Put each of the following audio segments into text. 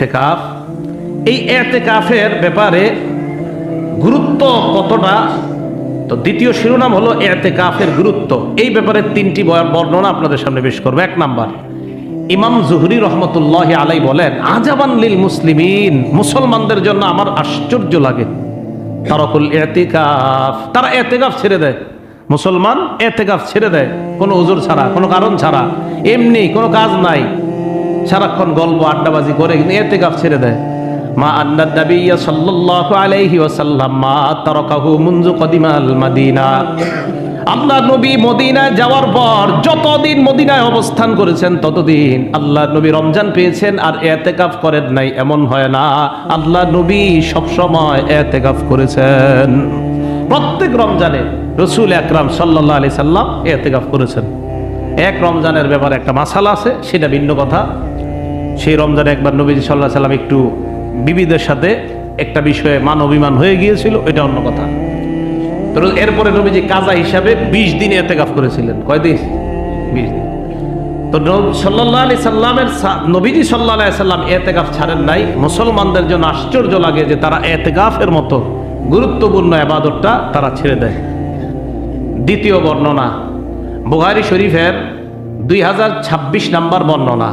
এতেকাফ, এই এতেকাফের ব্যাপারে গুরুত্ব কতটা, তো দ্বিতীয় শিরোনাম হলো এতেকাফের গুরুত্ব। এই ব্যাপারে তিনটি বর্ণনা আপনাদের সামনে পেশ করবো। এক নাম্বার, ইমাম জুহরি রহমতুল্লাহ আলাই বলেন, আজাবান লিল মুসলিমিন, মুসলমানদের জন্য আমার আশ্চর্য লাগে, তারাকুল এতেকাফ, তারা এতেকাফ ছেড়ে দেয়। মুসলমান এতেকাফ ছেড়ে দেয় কোনো ওজোর ছাড়া, কোনো কারণ ছাড়া, এমনি কোনো কাজ নাই, সারাক্ষণ গল্প আড্ডাবাজি করে কিন্তু এতেকাফ ছেড়ে দেয়। মা আন্নাদ নবিয়্য সাল্লাল্লাহু আলাইহি ওয়াসাল্লাম মা তারাকাহু মুনযু কদিমাল মাদিনা, আল্লাহ নবী মদিনায় যাওয়ার পর যতদিন মদিনায় অবস্থান করেছেন ততদিন আল্লাহ নবী রমজান পেয়েছেন আর এতেকাফ করেন নাই এমন হয় না। আল্লাহ নবী সবসময় এতেকাফ করেছেন। প্রত্যেক রমজানে রাসূল আকরাম সাল্লাল্লাহু আলাইহি সাল্লাম এতেকাফ করেছেন। এক রমজানের ব্যাপারে একটা মাসালা আছে, সেটা ভিন্ন কথা। সেই রমজানে একবার নবীজি সাল্লাল্লাহু আলাইহি সাল্লাম একটু বিবিদের সাথে একটা বিষয়ে মান অভিমান হয়ে গিয়েছিল, এটা অন্য কথা। তো এরপরে নবীজি কাজা হিসাবে 20 দিন এতেকাফ করেছিলেন। কয়দিন? 20 দিন। তো সাল্লাল্লাহু আলাইহি সাল্লামের নবীজি সাল্লাল্লাহু আলাইহি সাল্লাম এতেকাফ ছাড়েন নাই। মুসলমানদের জন্য আশ্চর্য লাগে যে তারা এতেকাফের মতো গুরুত্বপূর্ণ ইবাদতটা তারা ছেড়ে দেয়। দ্বিতীয় বর্ণনা, বুখারী শরীফের 2026 নম্বর বর্ণনা,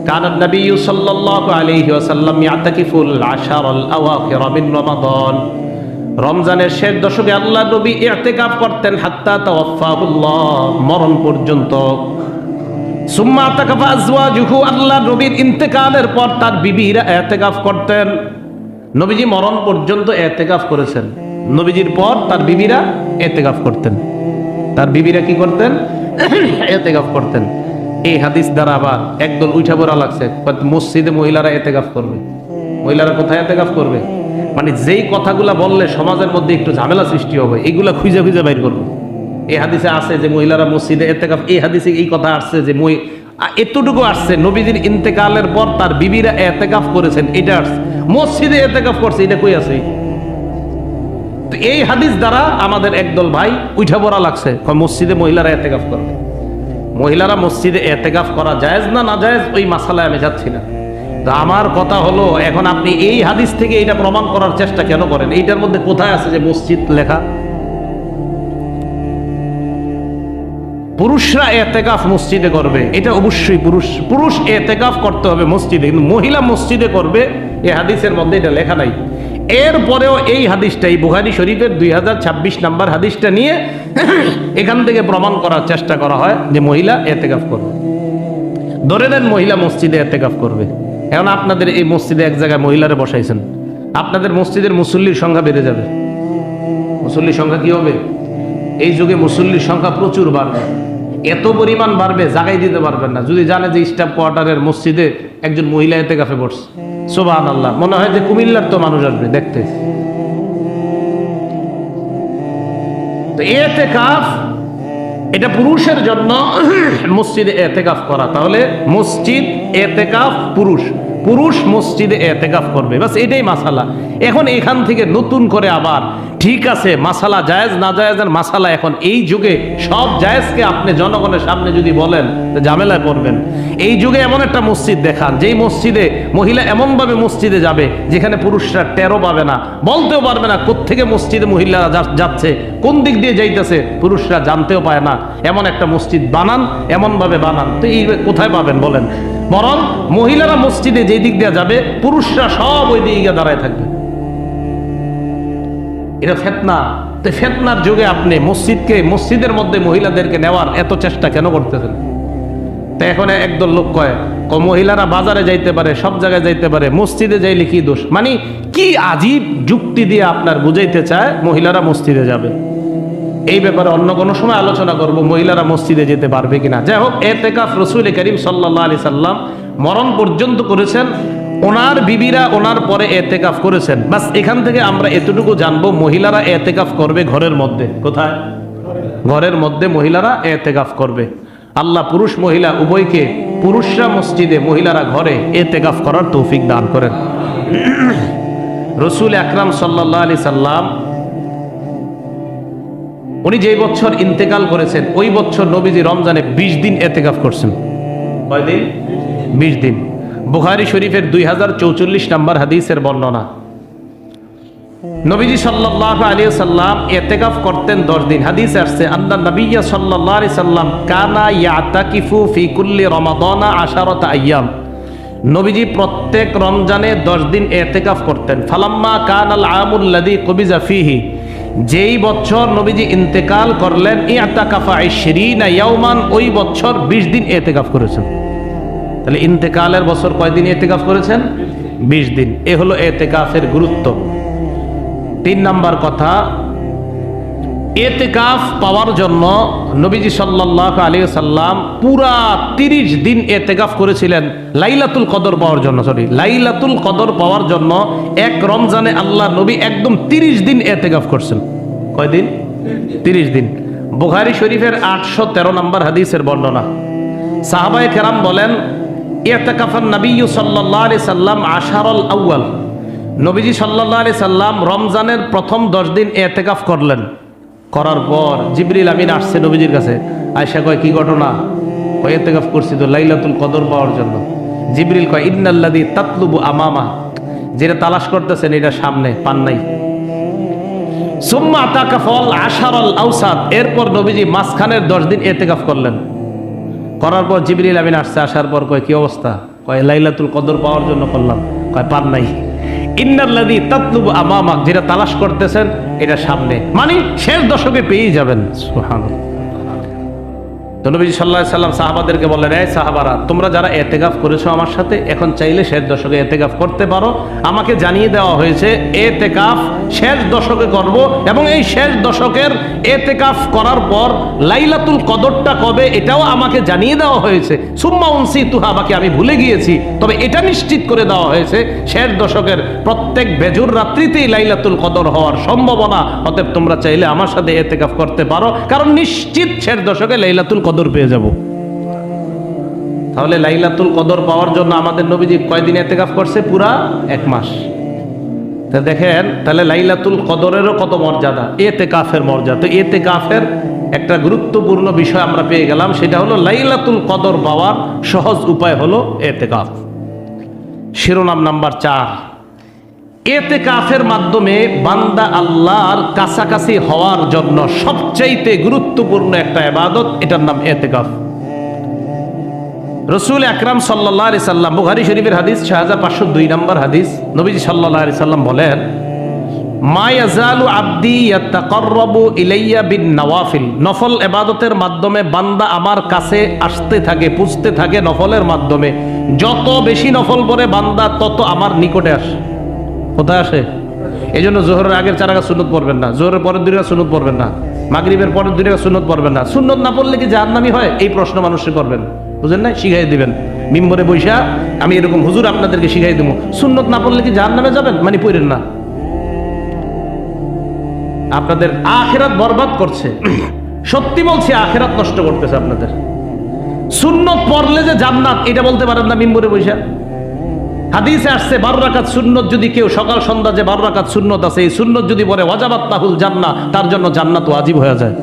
কানান নবী সাল্লাল্লাহু আলাইহি ওয়াসাল্লাম ইয়াতাকিফুল আশারাল আওয়াখির মিন রমাদান, রমজানের শেষ দশকে আল্লাহ নবী ইতিকাফ করতেন হাত্তা তাওয়াফাহুল্লাহ, মরণ পর্যন্ত। সুম্মা আতাকাফা আজওয়াজুহু, আল্লাহ নবীর ইন্তেকালের পর তার বিবিরা ইতিকাফ করতেন। নবীজি মরণ পর্যন্ত ইতিকাফ করেছেন, নবীজির পর তার বিবিরা ইতিকাফ করতেন। তার বিবিরা কি করতেন? ইতিকাফ করতেন। এই হাদিস দ্বারা আবার একদল উঠা পড়া লাগছে, মসজিদে মহিলারা ইতিকাফ করবে। মহিলারা কোথায় ইতিকাফ করবে? মানে যেই কথাগুলা বললে সমাজের মধ্যে একটু ঝামেলা সৃষ্টি হবে, এইগুলা খুঁজে খুঁজে বাইর করবে। এই হাদিসে আছে যে মহিলারা মসজিদে ইতিকাফ, এই হাদিসে এই কথা আসছে যে এতটুকু আসছে নবীজির ইন্তেকালের পর তার বিবিরা ইতিকাফ করেছেন, এটা আসছে। মসজিদে ইতিকাফ করছে, এটা কই আছে? তো এই হাদিস দ্বারা আমাদের একদল ভাই উঠা পড়া লাগছে, মসজিদে মহিলারা ইতিকাফ করবে। মহিলারা মসজিদে ইতিকাফ করা জায়েজ না না জায়েজ, ওই মাসালায় আমি যাচ্ছি না। তো আমার কথা হলো, এখন আপনি এই হাদিস থেকে এটা প্রমাণ করার চেষ্টা কেন করেন? এইটার মধ্যে কোথায় আছে যে মসজিদ লেখা? পুরুষরা ইতিকাফ মসজিদে করবে, এটা অবশ্যই পুরুষ ইতিকাফ করতে হবে মসজিদে, কিন্তু মহিলা মসজিদে করবে এই হাদিসের মধ্যে এটা লেখা নাই। এরপরেও এই হাদিসটাই বুখারী শরীফের 2026 নম্বর হাদিসটা নিয়ে এখান থেকে প্রমাণ করার চেষ্টা করা হয় যে মহিলা ইতিকাফ করবে। ধরে নেন মহিলা মসজিদে ইতিকাফ করবে। এখন আপনাদের এই মসজিদে এক জায়গায় মহিলারে বসাইছেন, আপনাদের মসজিদের মুসল্লির সংখ্যা বেড়ে যাবে। মুসল্লির সংখ্যা কি হবে? এই যুগে মুসল্লির সংখ্যা প্রচুর বাড়বে, এত পরিমাণ বাড়বে জায়গায় দিতে পারবেন না। যদি জানে যে স্টাফ কোয়ার্টারের মসজিদে একজন মহিলা ইতিকাফে বসছে, সুবহানাল্লাহ, মনে হয় যে কুমিল্লার তো মানুষ আসবে দেখতে। তো ইতিকাফ এটা পুরুষের জন্য মসজিদে ইতিকাফ করা। তাহলে মসজিদ ইতিকাফ পুরুষ মসজিদে ইতিকাফ করবে, বাস এটাই মাসালা। এখন এখান থেকে নতুন করে আবার ঠিক আছে মাসালা জায়েজ না জায়েজের মাসালা, এখন এই যুগে সব জায়েজকে আপনি জনগণের সামনে যদি বলেন তো ঝামেলায় পড়বেন। এই যুগে এমন একটা মসজিদ দেখান যেই মসজিদে মহিলা এমনভাবে মসজিদে যাবে যেখানে পুরুষরা টেরও পাবে না, বলতেও পারবে না কোত্থেকে মসজিদে মহিলারা যাচ্ছে, কোন দিক দিয়ে যাইতেছে, পুরুষরা জানতেও পায় না। এমন একটা মসজিদ বানান, এমনভাবে বানান। তো এই কোথায় পাবেন বলেন? বরং মহিলারা মসজিদে যেই দিক দিয়ে যাবে, পুরুষরা সব ওই দিকে দাঁড়ায় থাকবে। এটা ফিতনা। তো ফিতনার যুগে আপনি মসজিদের মধ্যে মহিলাদেরকে নেওয়ার এত চেষ্টা কেন করতেছেন? তো এখন একদল লোক কয় মহিলারা বাজারে যাইতে পারে, সব জায়গায় যাইতে পারে, মসজিদে যাইলে কি দোষ? মানে কি আজীব যুক্তি দিয়ে আপনার বুঝাইতে চায় মহিলারা মসজিদে যাবে। এই ব্যাপারে অন্য কোনো সময় আলোচনা করব, মহিলারা মসজিদে যেতে পারবে কিনা। যাই হোক, ইতিকাফ রাসূল করিম সাল্লাল্লাহু আলাইহি সাল্লাম মরণ পর্যন্ত করেছেন, ওনার বিবিরা ওনার পরে ইতিকাফ করেছেন। বাস এখান থেকে আমরা এতটুকু জানবো, মহিলারা ইতিকাফ করবে ঘরের মধ্যে। কোথায়? ঘরের মধ্যে মহিলারা ইতিকাফ করবে। আল্লাহ পুরুষ মহিলা উভয়কে, পুরুষরা মসজিদে মহিলারা ঘরে ইতিকাফ করার তৌফিক দান করেন। রাসূল আকরাম সাল্লাল্লাহু আলাইহি সাল্লাম উনি যেই বছর ইন্তেকাল করেছেন ওই বছর নবীজি রমজানে 20 দিন ইতিকাফ করছেন। কয়দিন? 20 দিন। বুখারী শরীফের 2044 নম্বর হাদিসের বর্ণনা। নবীজি সাল্লাল্লাহু আলাইহি ওয়াসাল্লাম ইতিকাফ করতেন 10 দিন। হাদিসে আসছে আন্না নবিয়্যা সাল্লাল্লাহু আলাইহি সাল্লাম কানা ইয়াতাকিফু ফি কুল্লি রমাদানা 10 আইয়াম। নবীজি প্রত্যেক রমজানে 10 দিন ইতিকাফ করতেন। ফালাম্মা কানাল আমুল লাযী কুবিজা ফীহি, যেই বছর নবীজি ইন্তেকাল করলেন, ইতাকাফা 20 ইয়াওমান, ওই বছর 20 দিন ইতিকাফ করেছেন। তাহলে ইন্তেকালের বছর কয়দিন ইতিকাফ করেছেন? 20 দিন। এ হলো ইতিকাফের গুরুত্ব। 3 নাম্বার কথা, ইতিকাফ পাওয়ার জন্য নবীজি সাল্লাল্লাহু আলাইহি ওয়াসাল্লাম পুরা 30 দিন ইতিকাফ করেছিলেন লাইলাতুল কদর পাওয়ার জন্য। লাইলাতুল কদর পাওয়ার জন্য এক রমজানে আল্লাহ নবী একদম 30 দিন ইতিকাফ করছেন। কয়দিন? 30 দিন। বুখারী শরীফের 813 নম্বর হাদিসের বর্ণনা। সাহাবায়ে কেরাম বলেন, ইতিকাফান নবী সাল্লাল্লাহু আলাইহি সাল্লাম আশারাল আউয়াল, নবীজি সাল্লাল্লাহু আলাইহি সাল্লাম রমজানের প্রথম 10 দিন ইতিকাফ করলেন। করার পর জিবরিল আমিন আসছে নবীজির কাছে। আয়েশা কয়, কি ঘটনা? কয়, ইতিকাফ করছি তো লাইলাতুল কদর পাওয়ার জন্য। জিবরিল কয়, ইন্নাল্লাযী তাতলুবু আমামা, যেটা তালাশ করতেছেন এটা সামনে, পান নাই। সুম্মা আতাকাফাল আশারাল আওসাত, এরপর নবীজি মাঝখানের 10 দিন ইতিকাফ করলেন। করার পর জিবরিল আমিন আসছে। আসার পর কয়, কি অবস্থা? কয়, লাইলাতুল কদর পাওয়ার জন্য করলাম। কয়, পান নাই। ইন্নাল্লাযী তাতলুবু আমামাক, যেটা তালাশ করতেছেন এটা সামনে, মানে শেষ দশকে পেয়ে যাবেন। সুবহানাল্লাহ। তো নবী সাল্লাল্লাহু আলাইহি সাল্লাম সাহাবাদেরকে বললেন, এই সাহাবারা, তোমরা যারা ইতিকাফ করেছো আমার সাথে, এখন চাইলে শেষ দশকে ইতিকাফ করতে পারো। আমাকে জানিয়ে দেওয়া হয়েছে ইতিকাফ শেষ দশকে করব, এবং এই শেষ দশকের ইতিকাফ করার পর লাইলাতুল কদরটা কবে এটাও আমাকে জানিয়ে দেওয়া হয়েছে। সুম্মা উনসিতুহা, বাকি আমি ভুলে গিয়েছি, তবে এটা নিশ্চিত করে দেওয়া হয়েছে শেষ দশকের প্রত্যেক বেজুর রাত্রিতেই লাইলাতুল কদর হওয়ার সম্ভাবনা। অতএব তোমরা চাইলে আমার সাথে ইতিকাফ করতে পারো, কারণ নিশ্চিত শেষ দশকে লাইলাতুল কদর পেয়ে যাব। তাহলে লাইলাতুল কদর পাওয়ার জন্য আমাদের নবীজি কয়দিন ইতিকাফ করছে? পুরা 1 মাস। তা দেখেন, তাহলে লাইলাতুল কদরেরও কত মর্যাদা, ইতিকাফের মর্যাদা। তো ইতিকাফের একটা গুরুত্বপূর্ণ বিষয় আমরা পেয়ে গেলাম, সেটা হলো লাইলাতুল কদর পাওয়ার সহজ উপায় হলো ইতিকাফ। শিরোনাম নাম্বার 4, ইতিকাফের মাধ্যমে বান্দা আল্লাহর কাছাকাছি হওয়ার জন্য সবচাইতে গুরুত্বপূর্ণ একটা ইবাদত, এটার নাম ইতিকাফ। রাসূল আকরাম সাল্লাল্লাহু আলাইহি সাল্লাম, বুখারী শরীফের হাদিস 6502 নম্বর হাদিস, নবীজি সাল্লাল্লাহু আলাইহি সাল্লাম বলেন, মা ইয়াজালু আবদি ইয়াতাকাররাবু ইলাইয়া বিন নওয়াফিল, নফল ইবাদতের মাধ্যমে বান্দা আমার কাছে আসতে থাকে, পুছতে থাকে নফলের মাধ্যমে। যত বেশি নফল পড়ে বান্দা, তত আমার নিকটে আসে। কোথায় আসে? এই জন্য জোহরের আগের 4 রাকাত সুন্নত পড়বেন না, জোহরের পরের 2 রাকাত সুন্নত পড়বেন না, মাগরিবের পরের 2 রাকাত সুন্নত পড়বেন না। সুন্নত না পড়লে কি জাহান্নামী হয়? এই প্রশ্ন মানুষকে করবেন, বুঝেন না? শিখাই দিবেন মিম্বরে বৈশা, আমি এরকম হুজুর আপনাদেরকে শিখাই দেবো, সুন্নত না পড়লে কি জাহান্নামে যাবেন? মানে পড়েন না, আপনাদের আখিরাত বরবাদ করছে। সত্যি বলছি, আখিরাত নষ্ট করতেছে আপনাদের। সুন্নত পড়লে যে জান্নাত, এটা বলতে পারেন না মিম্বরে বৈশা? হাদিসে আসছে 12 রাকাত সুন্নত যদি কেউ সকাল সন্ধ্যা যে 12 রাকাত সুন্নত আছে, এই সুন্নত যদি পড়ে ওয়াজাবাত তাহুল জান্নাহ, তার জন্য জান্নাত ওয়াজিব হয়ে যায়।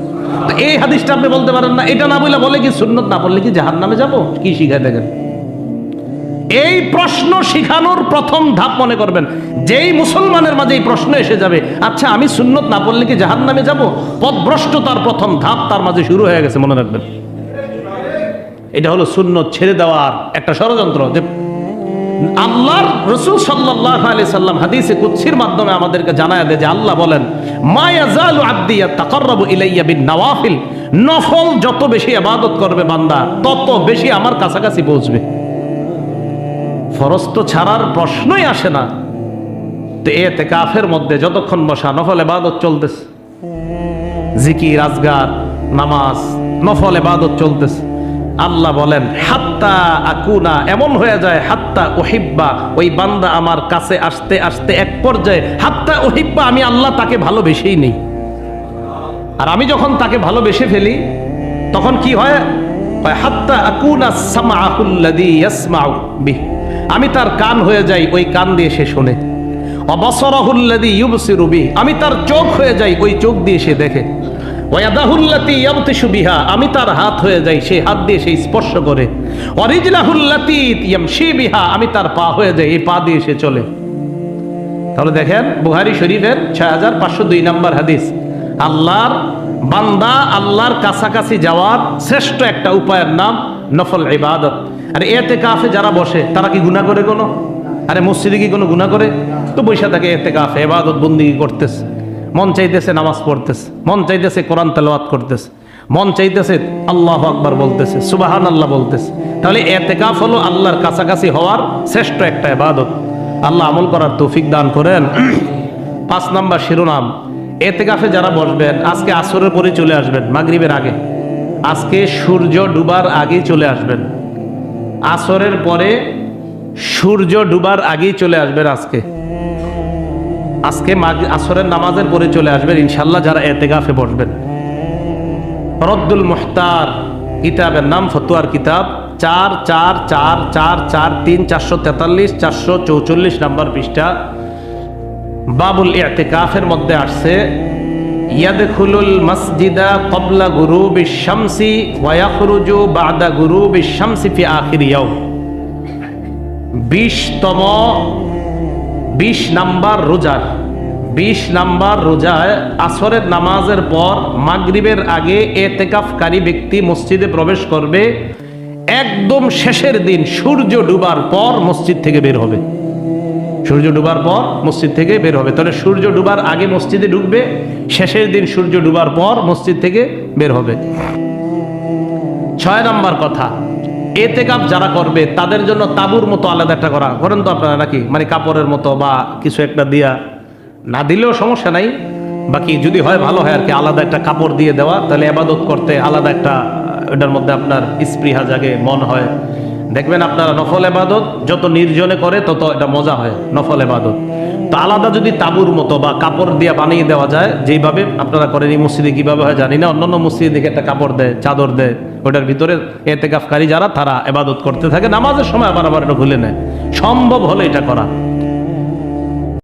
তো এই হাদিসটা আপনি বলতে পারেন না? এটা না বলে কি সুন্নত না পড়লে কি জাহান্নামে যাব? কি শিখায় দেখেন। এই প্রশ্ন শিখানোর প্রথম ধাপ মনে করবেন, যেই মুসলমানের মাঝে এই প্রশ্ন এসে যাবে, আচ্ছা আমি সুন্নত না পড়লে কি জাহান্নামে যাব, পথভ্রষ্টতার প্রথম ধাপ তার মাঝে শুরু হয়ে গেছে, মনে রাখবেন। এটা হলো সুন্নত ছেড়ে দেওয়ার একটা ষড়যন্ত্র। যে আল্লাহর রাসূল সাল্লাল্লাহু আলাইহি সাল্লাম হাদিসে কুদসির মাধ্যমে আমাদেরকে জানায় দেয় যে আল্লাহ বলেন, মা ইয়াজালু আবদি ইয়াতাকাররাবু ইলাইয়া বিন নওয়াফিল, নফল যত বেশি ইবাদত করবে বান্দা, তত বেশি আমার কাছাকাছি পৌঁছবে। ফরজ তো ছাড়ার প্রশ্নই আসে না। তো ইতিকাফের মধ্যে যতক্ষণ বসা, নফল ইবাদত চলতেছে, জিকির, আজগার, নামাজ, নফল ইবাদত চলতেছে। আল্লাহ বলেন, হাত্তা আকুনা, এমন হয়ে যায় হাত্তা উহিব্বা, ওই বান্দা আমার কাছে আসতে আসতে এক পর্যায়ে হাত্তা উহিব্বা, আমি আল্লাহ তাকে ভালোবেসেই নেই। আর আমি যখন তাকে ভালোবেসে ফেলি, তখন কি হয়? হাত্তা আকুনা সামআহুল্লাযী ইয়াসমাউ বিহি, আমি তার কান হয়ে যাই, ওই কান দিয়ে সে শোনে। ওয়া বাসারাহুল্লাযী ইউবসিরু বিহি, আমি তার চোখ হয়ে যাই, ওই চোখ দিয়ে সে দেখে। ওয়াদাহুল্লাতি ইয়াবতিশু বিহা, আমি তার হাত হয়ে যাই, সেই হাত দিয়ে সে স্পর্শ করে। ওয়ারিজলাহুল্লাতি ইয়ামশি বিহা, আমি তার পা হয়ে যাই, এই পা দিয়ে সে চলে। তাহলে দেখেন বুখারী শরীফের 6502 নম্বর হাদিস, আল্লাহর বান্দা আল্লাহর কাছাকাছি যাওয়ার শ্রেষ্ঠ একটা উপায়ের নাম নফল ইবাদত। আর ইতিকাফে যারা বসে তারা কি গুনাহ করে কোনো? আরে মসজিদে কি কোনো গুনাহ করে? তো বৈশা থাকে ইতিকাফে ইবাদত বন্দেগী করতেছে, মন চাইতেছে নামাজ পড়তেছে, মন চাইতেছে কোরআন তেলাওয়াত করতেছে, মন চাইতেছে আল্লাহু আকবার বলতেছে, সুবহানাল্লাহ বলতেছে। তাহলে ইতিকাফ হলো আল্লাহর কাছাকাছি হওয়ার শ্রেষ্ঠ একটা ইবাদত। আল্লাহ আমল করার তৌফিক দান করেন। 5 নাম্বার শিরোনাম, ইতিকাফে যারা বসবেন আজকে আসরের পরে চলে আসবেন, মাগরিবের আগে। আজকে সূর্য ডুবার আগেই চলে আসবেন, আসরের পরে সূর্য ডুবার আগেই চলে আসবেন। আজকে আসরের নামাজের পরে চলে আসবেন ইনশাল্লাহ যারা ইতিকাফে বসবেন। রদ্দুল মুহতার কিতাবের নাম, ফতোয়ার কিতাব, 444443443 444 নম্বর পৃষ্ঠা, বাবুল ইতিকাফের মধ্যে আসছে ইয়াদখুলুল মসজিদা ক্বাবলা গুরুবিশ শামসি ওয়া ইয়াখরুজু বা'দা গুরুবিশ শামসি ফি আখির ইয়াউম। 20 নাম্বার রোজায় আসরের নামাজের পর মাগরিবের আগে ইতিকাফকারী ব্যক্তি মসজিদে প্রবেশ করবে, একদম শেষের দিন সূর্য ডুবার পর মসজিদ থেকে বের হবে। সূর্য ডুবার পর মসজিদ থেকে বের হবে। তাহলে সূর্য ডুবার আগে মসজিদে ঢুকবে, শেষের দিন সূর্য ডুবার পর মসজিদ থেকে বের হবে। 6 নাম্বার কথা, ইতিকাফ যারা করবে তাদের জন্য তাঁবুর মতো আলাদা একটা করেন তো আপনারা নাকি, মানে কাপড়ের মতো বা কিছু একটা দিয়া, না দিলেও সমস্যা নাই, বাকি যদি হয় ভালো হয় আর কি, আলাদা একটা কাপড় দিয়ে দেওয়া, তাহলে ইবাদত করতে আলাদা একটা, ওটার মধ্যে আপনার স্পৃহা জাগে, মন হয়। দেখবেন আপনারা নফল ইবাদত যত নির্জনে করে তত এটা মজা হয় নফল ইবাদত। তো আলাদা যদি তাঁবুর মতো বা কাপড় দিয়ে বানিয়ে দেওয়া যায়, যেইভাবে আপনারা করেন, এই মসজিদে কিভাবে হয় জানি না, অন্যান্য মসজিদে দিকে একটা কাপড় দেয়, চাদর দেয়, ওটার ভিতরে ইতিকাফকারী যারা তারা ইবাদত করতে থাকে, নামাজের সময় আবার এটা ভুলে নেয়। সম্ভব হলে এটা করা।